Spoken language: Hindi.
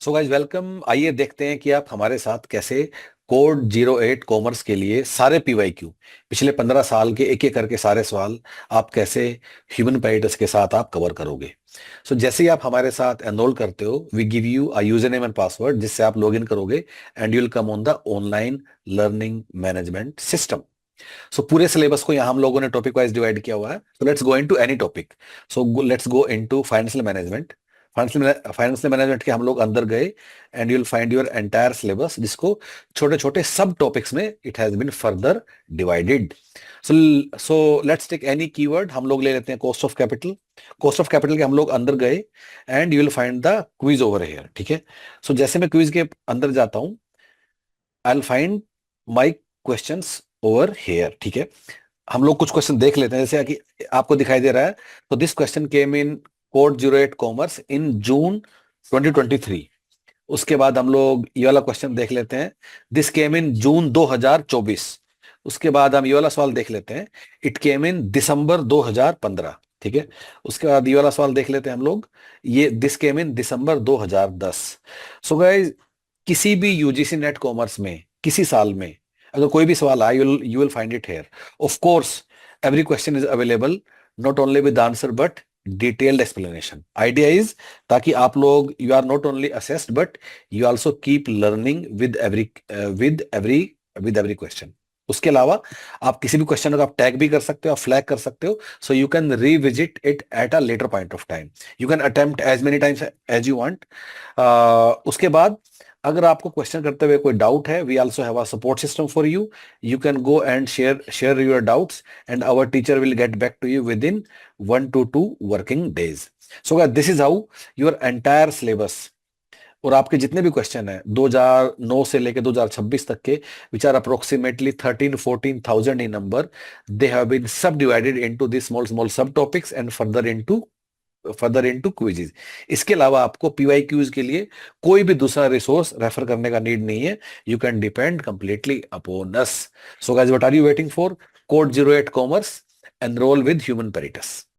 So guys welcome. आइए देखते हैं कि आप हमारे साथ कैसे कोड 08 कॉमर्स के लिए सारे पीवाईक्यू पिछले 15 साल के एक एक करके सारे सवाल आप कैसे ह्यूमन पैराडाइज के साथ आप कवर करोगे। सो जैसे ही आप हमारे साथ एनरोल करते हो we give you a username and password जिससे आप लॉग इन करोगे and you will come on the online learning management system. So पूरे सिलेबस को यहाँ हम लोगों ने टॉपिक वाइज डिवाइड किया हुआ है। So let's go into any topic. So let's go into financial management. Financial management के हम लोग अंदर गए and you will find your entire syllabus जिसको छोटे छोटे सब टॉपिक्स में it has been further divided. So so let's take any keyword. हम लोग ले लेते हैं cost of capital. Cost of capital के हम लोग अंदर गए and you will find the quiz over here. ठीक है। सो जैसे मैं क्विज के अंदर जाता हूं I will find my questions over here. ठीक है। हम लोग कुछ क्वेश्चन देख लेते हैं जैसे कि आपको दिखाई दे रहा है। तो this question came in code 08 commerce in June 2023। उसके बाद हम लोग ये वाला क्वेश्चन देख लेते हैं। दिस केम इन जून 2024। उसके बाद हम ये वाला सवाल देख लेते हैं। इट केम इन दिसंबर 2015। ठीक है। उसके बाद ये वाला सवाल देख लेते हैं हम लोग। ये this came in December 2010। So guys किसी भी यूजीसी नेट कॉमर्स में किसी साल में अगर कोई भी सवाल आए you will find it here. Of course every question is available not only with answer but detailed explanation. Idea is ताकि आप लोग you are not only assessed but you also keep learning with every question. उसके अलावा आप किसी भी क्वेश्चन को आप टैग भी कर सकते हो, आप फ्लैग कर सकते हो। So you can revisit it at a later point of time. You can attempt as many times as you want. उसके बाद अगर आपको क्वेश्चन करते हुए कोई डाउट है we also have a support system for you. You can go and share your doubts and our teacher will get back to you within 1 to 2 working days. So this is how your entire syllabus और आपके जितने भी क्वेश्चन है 2009 से लेकर 2026 तक के which are approximately 13-14 thousand in number, they have been subdivided into this small small subtopics and further into quizzes. इसके अलावा आपको पीवाईक्यूज के लिए कोई भी दूसरा रिसोर्स रेफर करने का नीड नहीं है। You can depend completely upon us. So guys what are you waiting for? Code 08 commerce, enrol with human पेरिटस।